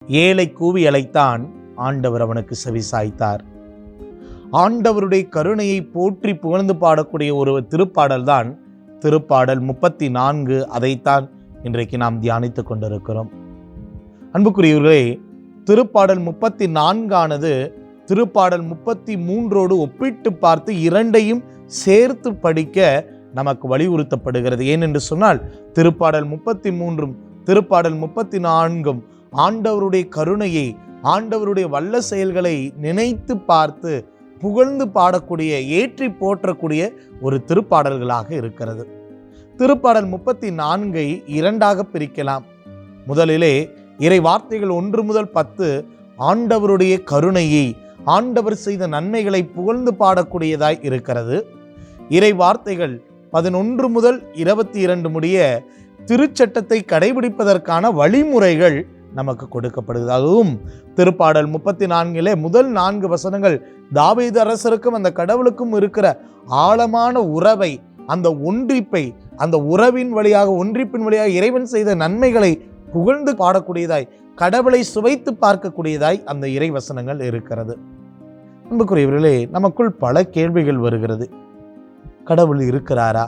ஏழை கூவி அழைத்தான், ஆண்டவர் அவனுக்கு செவிசாய்த்தார். ஆண்டவருடைய கருணையை போற்றி புகழ்ந்து பாடக்கூடிய ஒரு திருப்பாடல் தான் திருப்பாடல் 34. அதைத்தான் இன்றைக்கு நாம் தியானித்துக் கொண்டிருக்கிறோம். அன்புக்குரியவர்களே, திருப்பாடல் 34 திருப்பாடல் 33 ஒப்பிட்டு பார்த்து இரண்டையும் சேர்த்து படிக்க நமக்கு வலியுறுத்தப்படுகிறது. ஏனென்று சொன்னால் திருப்பாடல் 33 திருப்பாடல் 34 ஆண்டவருடைய கருணையை, ஆண்டவருடைய வல்ல செயல்களை நினைத்து பார்த்து புகழ்ந்து பாடக்கூடிய, ஏற்றி போற்றக்கூடிய ஒரு திருப்பாடல்களாக இருக்கிறது. திருப்பாடல் 34 இரண்டாக பிரிக்கலாம். முதலிலே இறை வார்த்தைகள் 1 முதல் 10 ஆண்டவருடைய கருணையை, ஆண்டவர் செய்த நன்மைகளை புகழ்ந்து பாடக்கூடியதாய் இருக்கிறது. இறை வார்த்தைகள் 11 முதல் 22 முடிய திருச்சட்டத்தை கடைபிடிப்பதற்கான வழிமுறைகள் நமக்கு கொடுக்கப்படுகிறது. அதுவும் திருப்பாடல் 34 முதல் 4 வசனங்கள் தாவீது அரசருக்கும் அந்த கடவுளுக்கும் இருக்கிற ஆழமான உறவை, அந்த ஒன்றிப்பை, அந்த உறவின் வழியாக, ஒன்றிப்பின் வழியாக இறைவன் செய்த நன்மைகளை புகழ்ந்து பாடக்கூடியதாய், கடவுளை சுவைத்து பார்க்கக்கூடியதாய் அந்த இறை வசனங்கள் இருக்கிறது. அன்புக்குரியவர்களே, நமக்குள் பல கேள்விகள் வருகிறது. கடவுள் இருக்கிறாரா?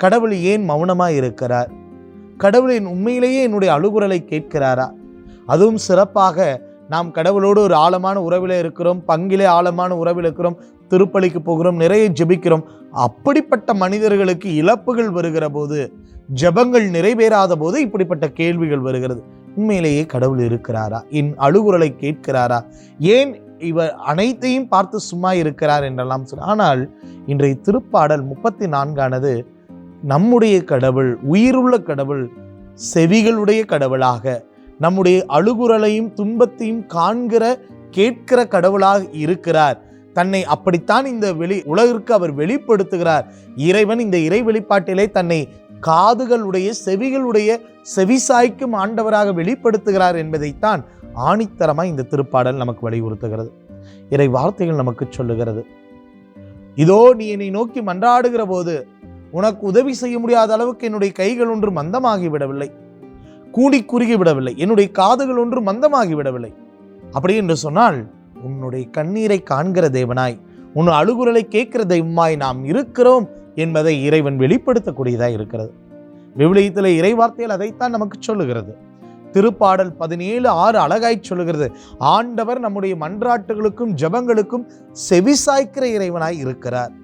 கடவுள் ஏன் மௌனமாய் இருக்கிறார்? கடவுளின் உண்மையிலேயே என்னுடைய அழுகுரலை கேட்கிறாரா? அதுவும் சிறப்பாக நாம் கடவுளோடு ஒரு ஆழமான உறவில் இருக்கிறோம், பங்கிலே ஆழமான உறவில் இருக்கிறோம், திருப்பலிக்கு போகிறோம், நிறைய ஜெபிக்கிறோம். அப்படிப்பட்ட மனிதர்களுக்கு இழப்புகள் வருகிற போது, ஜெபங்கள் நிறைவேறாத போது இப்படிப்பட்ட கேள்விகள் வருகிறது. உண்மையிலேயே கடவுள் இருக்கிறாரா? என் அழுகுரலை கேட்கிறாரா? ஏன் இவர் அனைத்தையும் பார்த்து சும்மா இருக்கிறார் என்றெல்லாம் சொல். ஆனால் இன்றைய திருப்பாடல் 34 நம்முடைய கடவுள், உயிருள்ள கடவுள், செவிகளுடைய கடவுளாக, நம்முடைய அழுகுரலையும் துன்பத்தையும் காண்கிற, கேட்கிற கடவுளாக இருக்கிறார். தன்னை அப்படித்தான் இந்த உலகிற்கு அவர் வெளிப்படுத்துகிறார். இறைவன் இந்த இறை வெளிப்பாட்டிலே தன்னை காதுகளுடைய, செவிகளுடைய செவிசாய்க்கும் ஆண்டவராக வெளிப்படுத்துகிறார் என்பதைத்தான் ஆணித்தரமாய் இந்த திருப்பாடல் நமக்கு வலியுறுத்துகிறது. இறை வார்த்தைகள் நமக்கு சொல்லுகிறது, இதோ நீ என்னை நோக்கி மன்றாடுகிற போது உனக்கு உதவி செய்ய முடியாத அளவுக்கு என்னுடைய கைகள் ஒன்று மந்தமாகி விடவில்லை, கூடி குறுகி விடவில்லை, என்னுடைய காதுகள் ஒன்று மந்தமாகி விடவில்லை. அப்படி என்று சொன்னால் உன்னுடைய கண்ணீரை காண்கிற தேவனாய், உன் அழுகுரலை கேட்கிற தெய்வமாய் நாம் இருக்கிறோம் என்பதை இறைவன் வெளிப்படுத்தக்கூடியதாக இருக்கிறது. விவிலியத்திலே இறை வார்த்தைகள் அதைத்தான் நமக்கு சொல்லுகிறது. திருப்பாடல் 17:6 அழகாய் சொல்லுகிறது, ஆண்டவர் நம்முடைய மன்றாட்டுகளுக்கும் ஜெபங்களுக்கும் செவிசாய்க்கிற இறைவனாய் இருக்கிறார்.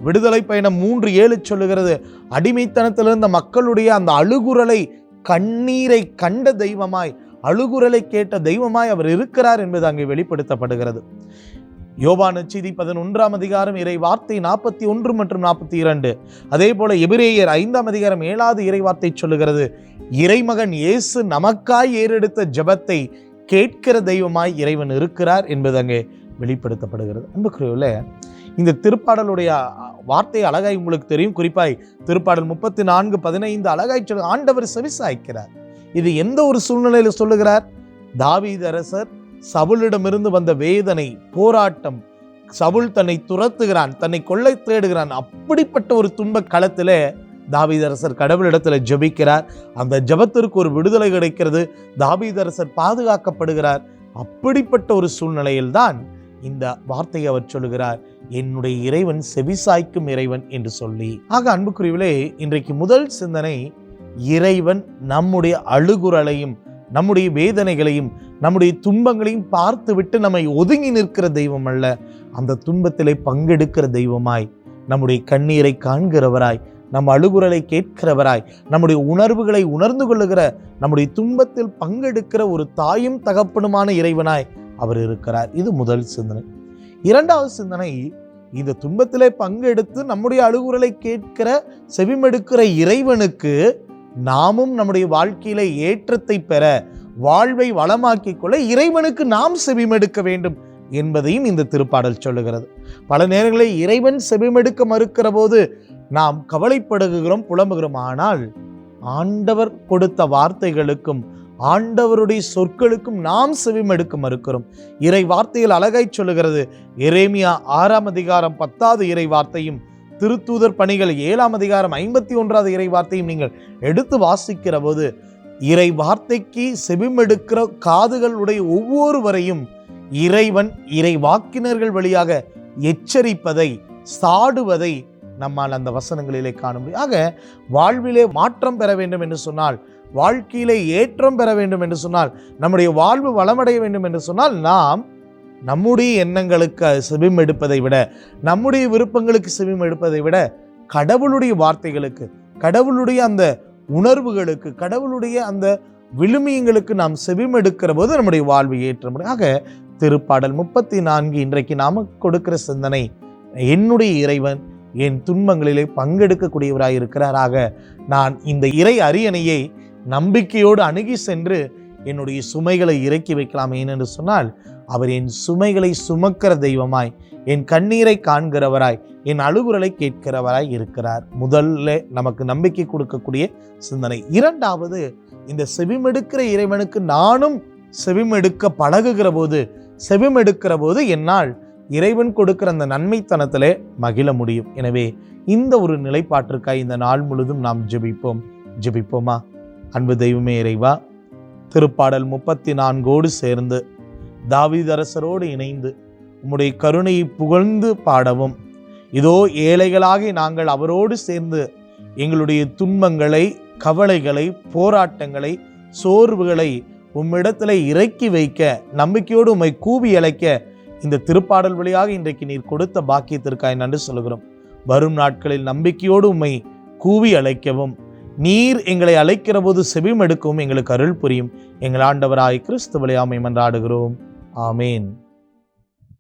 விடுதலை பயணம் 3:7 சொல்லுகிறது, அடிமைத்தனத்திலிருந்த மக்களுடைய அந்த அழுகுரலை, கண்ணீரை கண்ட தெய்வமாய், அழுகுரலை கேட்ட தெய்வமாய் அவர் இருக்கிறார் என்பது அங்கே வெளிப்படுத்தப்படுகிறது. யோவான் நற்செய்தி 11 இறை வார்த்தை 41 மற்றும் 42. அதே போல எபிரேயர் 5 7 இறை வார்த்தை சொல்லுகிறது, இறைமகன் இயேசு நமக்காய் ஏறெடுத்த ஜெபத்தை கேட்கிற தெய்வமாய் இறைவன் இருக்கிறார் என்பது அங்கே வெளிப்படுத்தப்படுகிறது. அன்புக்குரியவர்களே, இந்த திருப்பாடலுடைய வார்த்தை அழகாய் உங்களுக்கு தெரியும். குறிப்பாய் திருப்பாடல் 34:15 அழகாய் சொல்ல, ஆண்டவர் செவிசாய்க்கிறார். இது எந்த ஒரு சூழ்நிலையில் சொல்லுகிறார்? தாவீது அரசர் சவுலிடமிருந்து வந்த வேதனை, போராட்டம், சவுல் தன்னை துரத்துகிறான், தன்னை கொள்ளை தேடுகிறான். அப்படிப்பட்ட ஒரு துன்ப களத்திலே தாவீது அரசர் கடவுளிடத்தில் ஜெபிக்கிறார். அந்த ஜெபத்திற்கு ஒரு விடுதலை கிடைக்கிறது. தாவீது அரசர் பாதுகாக்கப்படுகிறார். அப்படிப்பட்ட ஒரு சூழ்நிலையில்தான் இந்த வார்த்தையை அவர் சொல்லுகிறார், என்னுடைய இறைவன் செவிசாய்க்கும் இறைவன் என்று சொல்லி. ஆக அன்புக்குரியவர்களே, இன்றைக்கு முதல் சிந்தனை, இறைவன் நம்முடைய அழுகுரலையும், நம்முடைய வேதனைகளையும், நம்முடைய துன்பங்களையும் பார்த்துவிட்டு நம்மை ஒதுங்கி நிற்கிற தெய்வம் அல்ல, அந்த துன்பத்திலே பங்கெடுக்கிற தெய்வமாய், நம்முடைய கண்ணீரை காண்கிறவராய், நம் அழுகுரலை கேட்கிறவராய், நம்முடைய உணர்வுகளை உணர்ந்து கொள்ளுகிற, நம்முடைய துன்பத்தில் பங்கெடுக்கிற ஒரு தாயும் தகப்பனுமான இறைவனாய் அவர் இருக்கிறார். இது முதல் சிந்தனை. இரண்டாவது சிந்தனை, இந்த துன்பத்திலே பங்கெடுத்து நம்முடைய அழுகுரலை கேட்கிற, செவிமெடுக்கிற இறைவனுக்கு நாமும் நம்முடைய வாழ்க்கையில ஏற்றத்தை பெற, வாழ்வை வளமாக்கிக் கொள்ள இறைவனுக்கு நாம் செவிமெடுக்க வேண்டும் என்பதையும் இந்த திருப்பாடல் சொல்லுகிறது. பல நேரங்களில் இறைவன் செவிமெடுக்க மறுக்கிற போது நாம் கவலைப்படுகிறோம், புலம்புகிறோம். ஆனால் ஆண்டவர் கொடுத்த வார்த்தைகளுக்கும், ஆண்டவருடைய சொற்களுக்கும் நாம் செவிமெடுக்க மறுக்கிறோம். இறை வார்த்தைகள் அழகாய் சொல்லுகிறது. எரேமியா 6 10 இறை வார்த்தையும், திருத்தூதர் பணிகள் 7 51 இறை வார்த்தையும் நீங்கள் எடுத்து வாசிக்கிற போது, இறை வார்த்தைக்கு செவிமெடுக்கிற காதுகளுடைய ஒவ்வொருவரையும் இறைவன் இறை வாக்கினர்கள் வழியாக எச்சரிப்பதை, சாடுவதை நம்மால் அந்த வசனங்களிலே காண முடியும். ஆக வாழ்விலே மாற்றம் பெற வேண்டும் என்று சொன்னால், வாழ்க்கையிலே ஏற்றம் பெற வேண்டும் என்று சொன்னால், நம்முடைய வாழ்வு வளமடைய வேண்டும் என்று சொன்னால், நாம் நம்முடைய எண்ணங்களுக்கு செவிமெடுப்பதை விட, நம்முடைய விருப்பங்களுக்கு செவிமெடுப்பதை விட, கடவுளுடைய வார்த்தைகளுக்கு, கடவுளுடைய அந்த உணர்வுகளுக்கு, கடவுளுடைய அந்த விழுமியங்களுக்கு நாம் செவிமெடுக்கிற போது நம்முடைய வாழ்வு ஏற்ற முடியும். ஆக திருப்பாடல் 34 இன்றைக்கு நாம கொடுக்கிற சிந்தனை, என்னுடைய இறைவன் என் துன்பங்களிலே பங்கெடுக்கக்கூடியவராய் இருக்கிறாராக நான் இந்த இறை அரியணையை நம்பிக்கையோடு அணுகி சென்று என்னுடைய சுமைகளை இறக்கி வைக்கலாம். ஏனென்று சொன்னால், அவர் என் சுமைகளை சுமக்கிற தெய்வமாய், என் கண்ணீரை காண்கிறவராய், என் அழுகுரலை கேட்கிறவராய் இருக்கிறார். முதல்ல நமக்கு நம்பிக்கை கொடுக்கக்கூடிய சிந்தனை. இரண்டாவது, இந்த செவிமெடுக்கிற இறைவனுக்கு நானும் செவிமெடுக்க பழகுகிற போது, செவிமெடுக்கிற போது என்னால் இறைவன் கொடுக்கிற அந்த நன்மைத்தனத்திலே மகிழ முடியும். எனவே இந்த ஒரு நிலைப்பாட்டிற்காய் இந்த நாள் முழுதும் நாம் ஜெபிப்போமா? அன்பு தெய்வமே இறைவா, திருப்பாடல் 34 சேர்ந்து தாவீது அரசரோடு இணைந்து உம்முடைய கருணையை புகழ்ந்து பாடவும், இதோ ஏழைகளாகி நாங்கள் அவரோடு சேர்ந்து எங்களுடைய துன்பங்களை, கவலைகளை, போராட்டங்களை, சோர்வுகளை உம்மிடத்தில் இறக்கி வைக்க, நம்பிக்கையோடு உம்மை கூவி அழைக்க இந்த திருப்பாடல் வழியாக இன்றைக்கு நீர் கொடுத்த பாக்கியத்திற்காய் நன்றி சொல்கிறோம். வரும் நாட்களில் நம்பிக்கையோடு உம்மை கூவி அழைக்கவும், நீர் எங்களை அழைக்கிற போது செவிமெடுக்கவும் எங்களுக்கு அருள் புரியும். எங்கள் ஆண்டவராய் கிறிஸ்து வழியாமை மன்றாடுகிறோம். ஆமேன்.